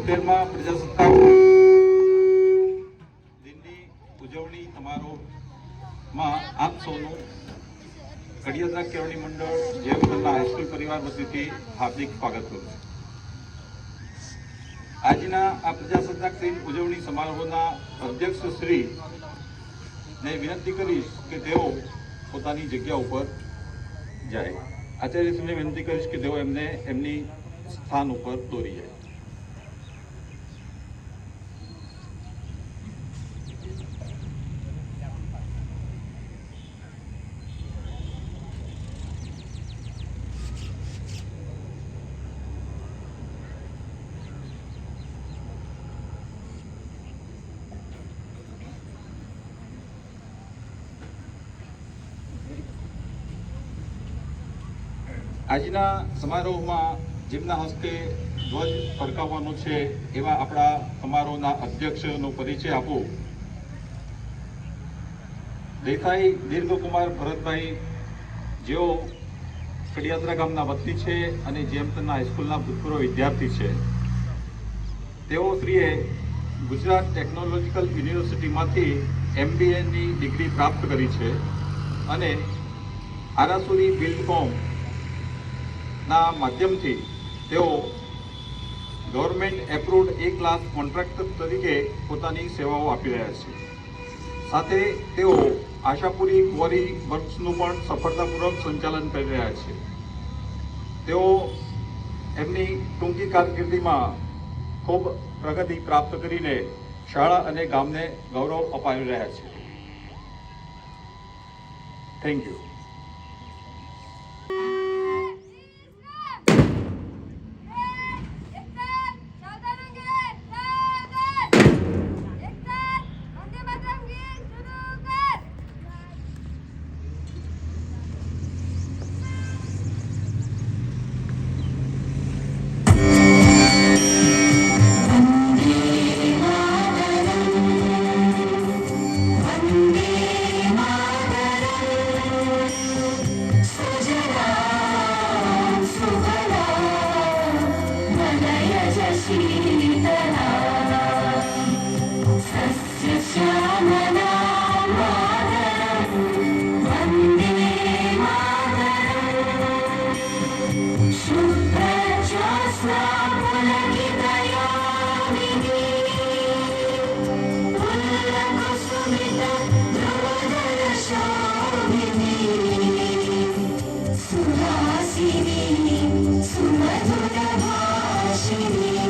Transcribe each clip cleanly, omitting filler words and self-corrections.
76માં પ્રજાસત્તાક દિનની ઉજવણી સમારોહમાં આપ સૌનું કડિયાદરા કેળવણી મંડળ જેવતરના હાઈસ્કૂલ પરિવાર વતીથી હાર્દિક સ્વાગત કરું છું. આજના આ પ્રજાસત્તાક દિન ઉજવણી સમારોહના અધ્યક્ષ શ્રી ને વિનંતી કરીશ કે તેઓ પોતાની જગ્યા ઉપર જાય. આચાર્યશ્રીને વિનંતી કરીશ કે તેઓ એમને એમની સ્થાન ઉપર દોરી જાય. આજના સમારોહમાં જેમના હસ્તે ધ્વજ ફરકાવવાનો છે એવા આપણા સમારોહના અધ્યક્ષનો પરિચય આપું. દેસાઈ દીર્ઘકુમાર ભરતભાઈ, જેઓ કડિયાદરા ગામના વતની છે અને જેમતના હાઈસ્કૂલના ભૂતપૂર્વ વિદ્યાર્થી છે. તેઓ શ્રીએ ગુજરાત ટેકનોલોજીકલ યુનિવર્સિટીમાંથી MBAની ડિગ્રી પ્રાપ્ત કરી છે અને આરાસુરી બિલ્ડકોમ ના માધ્યમથી તેઓ ગવર્મેન્ટ એપ્રુવડ A-ક્લાસ કોન્ટ્રાક્ટર તરીકે પોતાની સેવાઓ આપી રહ્યા છે. સાથે તેઓ આશાપુરી ક્વોરી વર્ક્સનું પણ સફળતાપૂર્વક સંચાલન કરી રહ્યા છે. તેઓ એમની ટૂંકી કારકિર્દીમાં ખૂબ પ્રગતિ પ્રાપ્ત કરીને શાળા અને ગામને ગૌરવ અપાવી રહ્યા છે. Thank you. સુમધુર ભાષિણી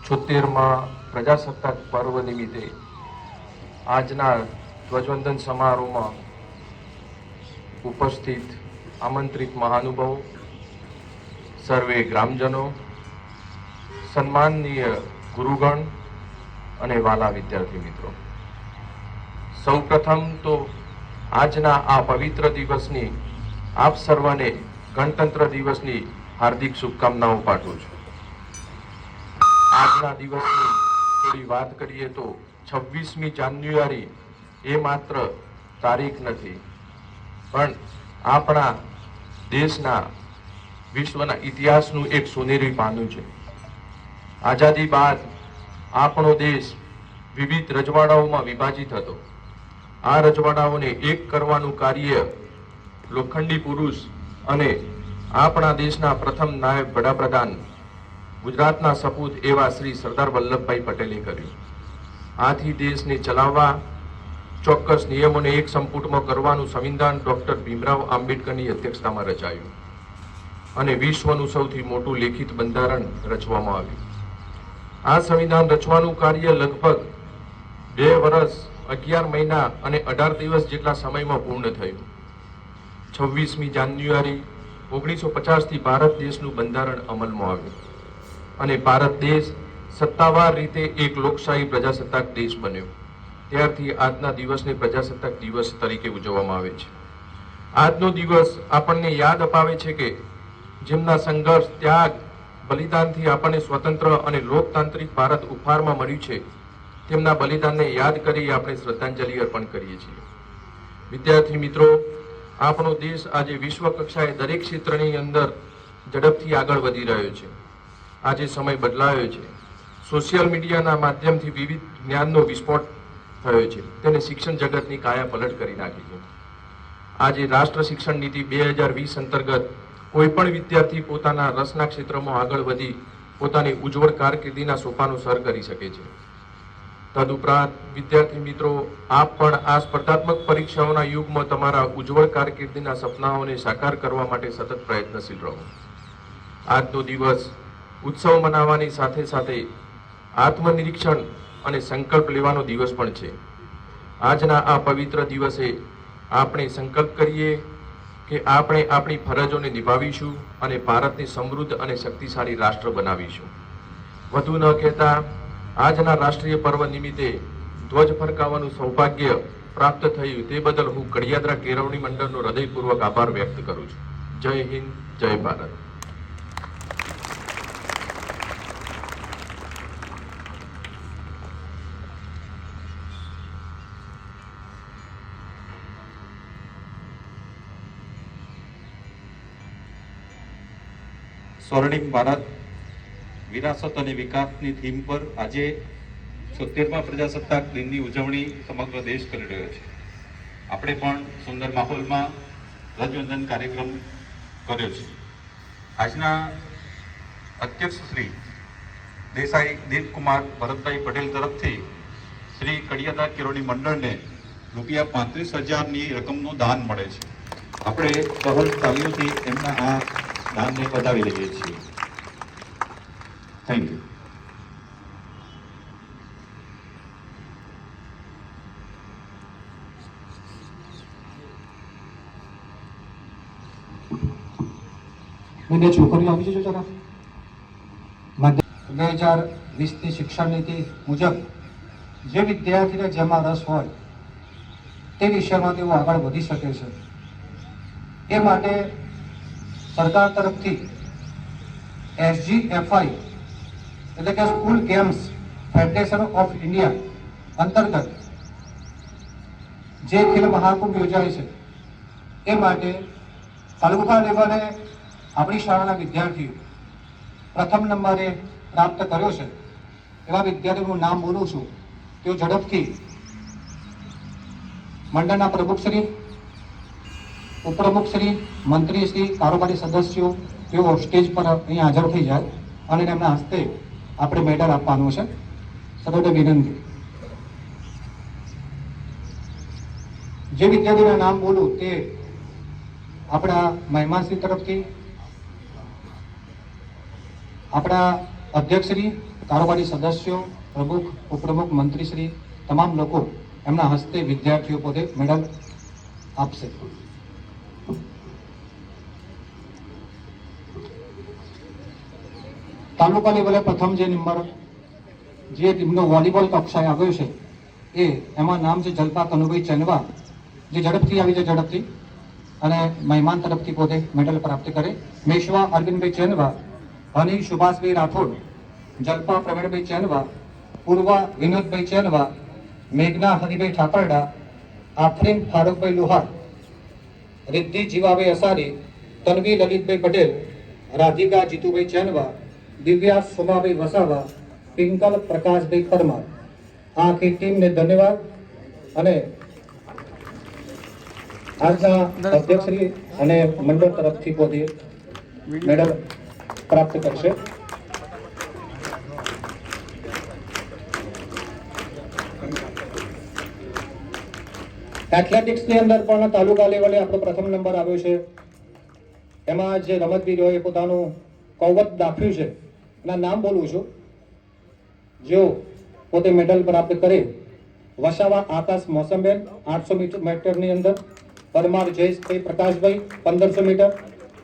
76માં પ્રજાસત્તાક પર્વ નિમિત્તે આજના ધ્વજવંદન સમારોહમાં ઉપસ્થિત આમંત્રિત મહાનુભાવો, સર્વે ગ્રામજનો, સન્માનનીય ગુરુગણ અને વાલા વિદ્યાર્થી મિત્રો, સૌપ્રથમ તો આજના આ પવિત્ર દિવસની આપ સર્વને ગણતંત્ર દિવસની હાર્દિક શુભકામનાઓ પાઠવું છું. આજના દિવસની થોડી વાત કરીએ તો 26મી જાન્યુઆરી એ માત્ર તારીખ નથી, પણ આપણા દેશના વિશ્વના ઇતિહાસનું એક સોનેરી પાનું છે. આઝાદી બાદ આપણો દેશ વિવિધ રજવાડાઓમાં વિભાજિત હતો. આ રજવાડાઓને એક કરવાનું કાર્ય લોખંડી પુરુષ અને આપણા દેશના પ્રથમ નાયબ વડાપ્રધાન, ગુજરાતના સપૂત એવા શ્રી સરદાર વલ્લભભાઈ પટેલે કર્યું. આથી દેશને ચલાવવા ચોક્કસ નિયમોને એક સંપુટમાં કરવાનું સંવિધાન ડોક્ટર ભીમરાવ આંબેડકરની અધ્યક્ષતામાં રચાયું અને વિશ્વનું સૌથી મોટું લેખિત બંધારણ રચવામાં આવ્યું. આ સંવિધાન રચવાનું કાર્ય લગભગ 2 વર્ષ 11 મહિના અને 18 દિવસ જેટલા સમયમાં પૂર્ણ થયું. 26મી જાન્યુઆરી 1950 થી ભારત દેશનું બંધારણ અમલમાં આવ્યું અને ભારત દેશ સત્તાવાર રીતે એક લોકશાહી પ્રજાસત્તાક દેશ બન્યો. ત્યારથી આજના દિવસને પ્રજાસત્તાક દિવસ તરીકે ઉજવવામાં આવે છે. આજનો દિવસ આપણને યાદ અપાવે છે કે જેમના સંઘર્ષ, ત્યાગ, બલિદાનથી આપણને સ્વતંત્ર અને લોકતાંત્રિક ભારત ઉપહારમાં મળ્યું છે, તેમના બલિદાનને યાદ કરી આપણે શ્રદ્ધાંજલિ અર્પણ કરીએ છીએ. વિદ્યાર્થી મિત્રો, આપણો દેશ આજે વિશ્વ કક્ષાએ દરેક ક્ષેત્રની અંદર ઝડપથી આગળ વધી રહ્યો છે. આજે સમય બદલાયો છે. સોશિયલ મીડિયાના માધ્યમથી વિવિધ જ્ઞાનનો વિસ્ફોટ થયો છે. તેને શિક્ષણ જગતની કાયા પલટ કરી નાખી છે. આજે રાષ્ટ્ર શિક્ષણ નીતિ 2020 અંતર્ગત કોઈ પણ વિદ્યાર્થી પોતાના રસના ક્ષેત્રમાં આગળ વધી પોતાની ઉજ્જવળ કારકિર્દીના સોપાનો સર કરી શકે છે. તદુપરાંત વિદ્યાર્થી મિત્રો, આપ પણ આ સ્પર્ધાત્મક પરીક્ષાઓના યુગમાં તમારા ઉજ્જવળ કારકિર્દીના સપનાઓને સાકાર કરવા માટે સતત પ્રયત્નશીલ રહો. આજનો દિવસ ઉત્સવ મનાવવાની સાથે સાથે આત્મનિરીક્ષણ અને સંકલ્પ લેવાનો દિવસ પણ છે. આજના આ પવિત્ર દિવસે આપણે સંકલ્પ કરીએ કે આપણે આપણી ફરજોને નિભાવીશું અને ભારતને સમૃદ્ધ અને શક્તિશાળી રાષ્ટ્ર બનાવીશું. વધુ ન કહેતા આજના રાષ્ટ્રીય પર્વ નિમિત્તે ધ્વજ ફરકાવવાનું સૌભાગ્ય પ્રાપ્ત થયું તે બદલ હું કડિયાદરા કેળવણી મંડળનો હૃદયપૂર્વક આભાર વ્યક્ત કરું છું. જય હિન્દ, જય ભારત. સ્વર્ણિમ ભારત વિરાસત અને વિકાસની થીમ પર આજે 76મા પ્રજાસત્તાક દિનની ઉજવણી સમગ્ર દેશ કરી રહ્યો છે. આપણે પણ સુંદર માહોલમાં ધ્વજવંદન કાર્યક્રમ કર્યો છે. આજના અધ્યક્ષ શ્રી દેસાઈ દીપકુમાર ભરતભાઈ પટેલ તરફથી શ્રી કડિયાદરા કેળવણી મંડળને ₹35,000ની રકમનું દાન મળે છે. આપણે સહલ તાલીઓથી એમના આ દાનને વધાવી લઈએ છીએ. Thank you. બંને છોકરીઓ આવી જજો જરા. 2020ની શિક્ષણ નીતિ મુજબ જે વિદ્યાર્થીને જેમાં રસ હોય તે વિષયમાં તેઓ આગળ વધી શકે છે. એ માટે સરકાર તરફથી SGFI એટલે કે school games federation of India અંતર્ગત જે ખેલ મહાકુંભ યોજાય છે એ માટે તાલુકા લેવલે આપણી શાળાના વિદ્યાર્થીઓ પ્રથમ નંબરે પ્રાપ્ત કર્યો છે. એવા વિદ્યાર્થીઓનું નામ બોલું છું. તેઓ ઝડપથી મંડળના પ્રમુખશ્રી, ઉપપ્રમુખશ્રી, મંત્રીશ્રી, કારોબારી સદસ્યો તેઓ સ્ટેજ પર અહીં હાજર થઈ જાય અને એમના હસ્તે આપણે મેડલ આપવાનું છે. સદોડે વિનંતી. જે વિદ્યાર્થીના નામ બોલું તે આપણા મહેમાનશ્રી તરફથી આપણા અધ્યક્ષશ્રી કારોબારી સદસ્યો, પ્રમુખ, ઉપપ્રમુખ, મંત્રીશ્રી તમામ લોકો એમના હસ્તે વિદ્યાર્થીઓ પોતે મેડલ આપશે. તાલુકા લેવલે પ્રથમ જે નંબર જે ટીમનો વોલીબોલ કક્ષાએ આવ્યો છે એમાં નામ છે જલપા કનુભાઈ ચેનવા, જે ઝડપથી આવી જાય ઝડપથી અને મહેમાન તરફથી પોતે મેડલ પ્રાપ્ત કરે. મેશવા અરવિંદભાઈ ચેનવા, હની સુભાષભાઈ રાઠોડ, જલપા પ્રવીણભાઈ ચેનવા, પૂર્વા વિનોદભાઈ ચેનવા, મેઘના હરિભાઈ ઠાકરડા, આફરીન ફારૂકભાઈ લુહાર, રિદ્ધિ જીવાભાઈ અસારી, તનવી લલિતભાઈ પટેલ, રાધિકા જીતુભાઈ ચેનવા, દિવ્યા સોમાભાઈ વસાવા, પિંકલ પ્રકાશભાઈ પરમાર. આ આખી ટીમને ધન્યવાદ. અને આજના અધ્યક્ષશ્રી અને મંડળ તરફથી પોતે મેડલ પ્રાપ્ત કરશે. એથ્લેટિક્સની અંદર પણ તાલુકા લેવલે આપણો પ્રથમ નંબર આવ્યો છે. એમાં જે રમતવીરોએ પોતાનું કૌવત દાખવ્યું છે એના નામ બોલું છું. જેઓ પોતે મેડલ પ્રાપ્ત કરે: વસાવા આકાશ મોસમબેન 800 મીટરની અંદર, Parmar Jayeshbhai Prakashbhai 1500 metre,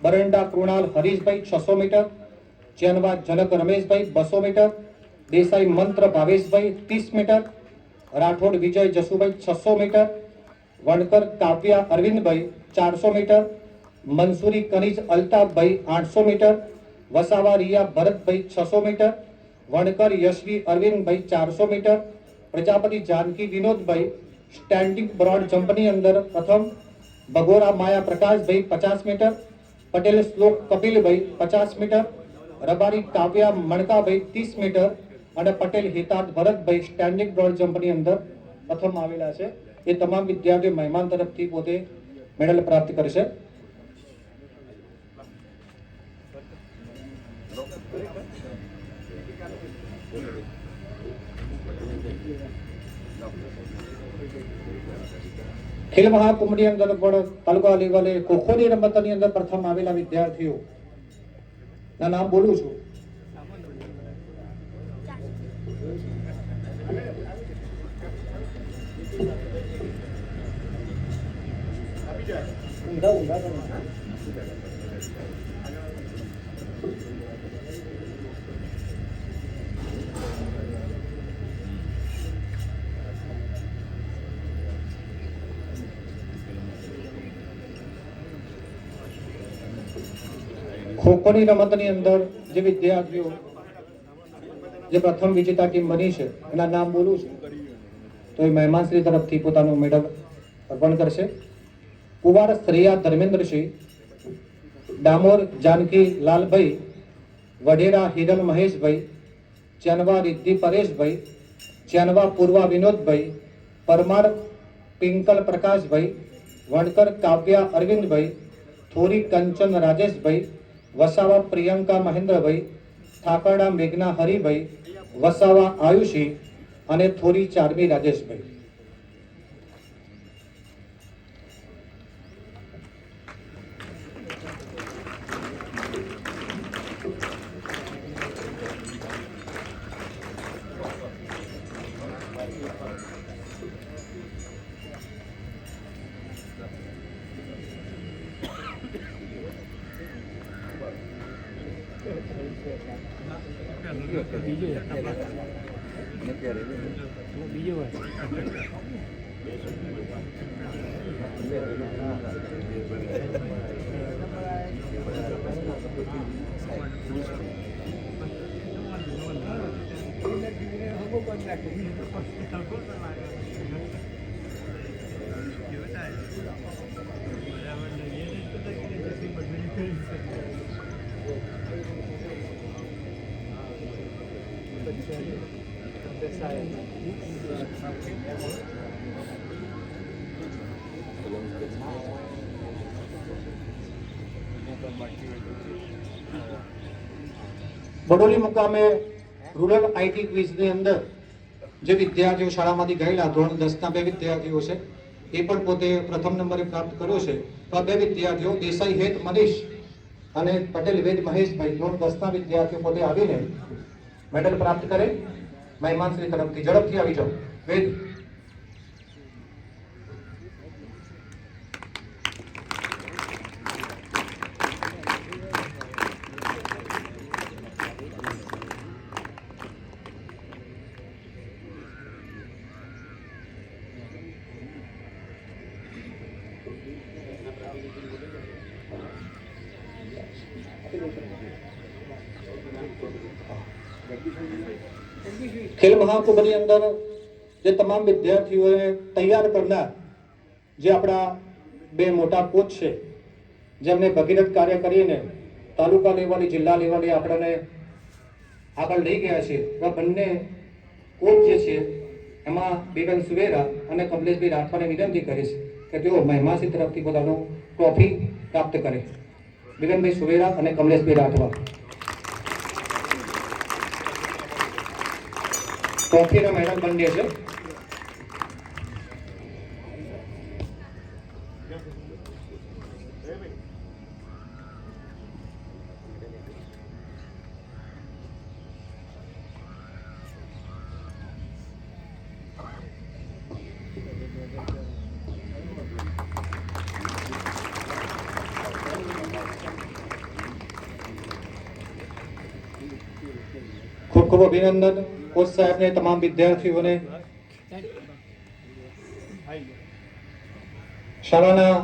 Baranda Krunal Harishbhai 600 metre, Chenva Janak Rameshbhai 200 metre, Desai Mantra Bhaveshbhai 30 metre, Rathod Vijay Jasubhai 600 metre, Vankar Kavya Arvindbhai 400 metre, Mansuri Kanij Altafbhai 800 metre, Vasava Riya Bharatbhai 600 metre, Vankar Yashvi Arvindbhai 400 metre, Prajapati Janki Vinodbhai standing broad જમ્પની અંદર પ્રથમ, Bagora Maya Prakashbhai 50 metre, Patel Shlok Kapilbhai 50 metre, Rabari Kavya મણકાભાઈ 30 metre અને પટેલ હિતાર્થ ભરતભાઈ સ્ટેન્ડિંગ બ્રોડ જમ્પની અંદર પ્રથમ આવેલા છે. એ તમામ વિદ્યાર્થીઓ મહેમાન તરફથી પોતે મેડલ પ્રાપ્ત કરશે. ખેલ મહાકુંભની અંદર પણ તાલુકા લેવલે ખોખોની રમતની અંદર પ્રથમ આવેલા વિદ્યાર્થીઓ ના નામ બોલું છું. ખોખોની રમતની અંદર જે વિદ્યાર્થીઓ જે પ્રથમ વિજેતા ટીમ બની છે એના નામ બોલું છું તો એ મહેમાનશ્રી તરફથી પોતાનું મેડલ અર્પણ કરશે. કુંવાર શ્રેયા ધર્મેન્દ્રસિંહ, ડામોર જાનકી લાલભાઈ, વઢેરા હિરલ મહેશભાઈ, ચેનવા રિદ્ધિ પરેશભાઈ, ચેનવા પૂર્વા વિનોદભાઈ, પરમાર પિંકલ પ્રકાશભાઈ, વણકર કાવ્યા અરવિંદભાઈ, થોરી કંચન રાજેશભાઈ, વસાવા પ્રિયંકા મહેન્દ્રભાઈ, ઠાકરડા મેઘના હરિભાઈ, વસાવા આયુષી અને થોરી ચારમી રાજેશભાઈ. બડોલી મુકામે રૂરલ આઈટી ક્વિઝની અંદર જે વિદ્યાર્થીઓ શાળામાંથી ગયેલા ધોરણ 10ના બે વિદ્યાર્થીઓ છે એ પણ પોતે પ્રથમ નંબરે પ્રાપ્ત કર્યો છે. તો આ બે વિદ્યાર્થીઓ દેસાઈ હેત મનીષ અને પટેલ વેદ મહેશભાઈ ધોરણ 10ના વિદ્યાર્થીઓ પોતે આવીને મેડલ પ્રાપ્ત કરે મહેમાનશ્રી તરફથી ઝડપથી આવી જાઓ. વેદ ખેલ મહાકુંભની અંદર જે તમામ વિદ્યાર્થીઓને તૈયાર કરનાર જે આપણા બે મોટા કોચ છે, જેમને ભગીરથ કાર્ય કરીને તાલુકા લેવલે જિલ્લા લેવલે આપણને આગળ લઈ ગયા છે, એવા બંને કોચ જે છે એમાં બેગન સુવેરા અને કમલેશભાઈ રાઠવાને વિનંતી કરી છે કે તેઓ મહેમાનશ્રી તરફથી પોતાનું ટ્રોફી પ્રાપ્ત કરે. બેગનભાઈ સુવેરા અને કમલેશભાઈ રાઠવા ટ્રોફીના મેડલ બંને છે. ખૂબ ખૂબ અભિનંદન કોચ સાહેબને, તમામ વિદ્યાર્થીઓને. શાળાના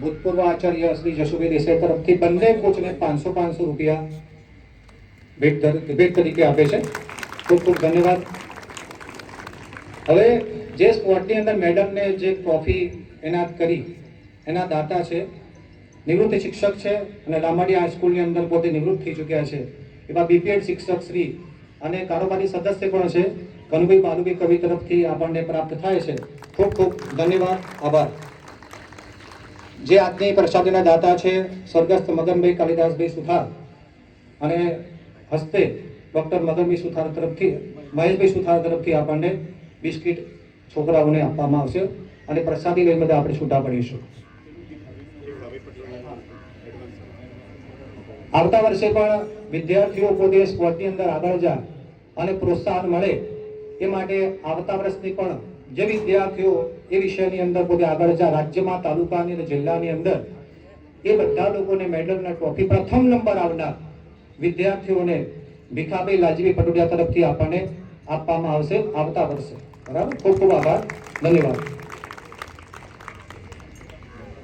ભૂતપૂર્વ આચાર્ય શ્રી જશુભાઈ દેસાઈ તરફથી બંને કોચને 500 રૂપિયા ભેટ તરીકે આપે છે. ખૂબ ખૂબ ધન્યવાદ. હવે જે સ્પોર્ટની અંદર મેડમને જે ટ્રોફી એનાયત કરી એના દાતા છે, નિવૃત્ત શિક્ષક છે અને લામાડી હાઈસ્કૂલની અંદર પોતે નિવૃત્ત થઈ ચૂક્યા છે એવા બીપીએડ શિક્ષક શ્રી અને કારોબારી સદસ્ય પણ છે કનુભાઈ બાલુભાઈ કવિ તરફથી આપણને પ્રાપ્ત થાય છે. ખૂબ ખૂબ ધન્યવાદ, આભાર. જે આજની પ્રસાદીના દાતા છે સ્વર્ગસ્થ મગનભાઈ કાલિદાસભાઈ સુથાર અને હસ્તે ડોક્ટર મગનભાઈ સુથાર તરફથી મહેશભાઈ સુથાર તરફથી આપણને બિસ્કિટ છોકરાઓને આપવામાં આવશે અને પ્રસાદી લઈને બધા આપણે છૂટા પડીશું. આવતા વર્ષે પણ વિદ્યાર્થીઓ પોતે સ્પોર્ટની અંદર આગળ જાય અને પ્રોત્સાહન મળે એ માટે આવતા વર્ષની પણ જે વિદ્યાર્થીઓ એ વિષયની અંદર પોતે આગળ જાય, રાજ્યમાં, તાલુકાની અને જિલ્લાની અંદર એ બધા લોકોને મેડલ અને ટ્રોફી પ્રથમ નંબર આવનાર વિદ્યાર્થીઓને ભીખાભાઈ લાલજીભાઈ પટોડિયા તરફથી આપણને આપવામાં આવશે આવતા વર્ષે. બરાબર. ખૂબ ખૂબ આભાર. ધન્યવાદ.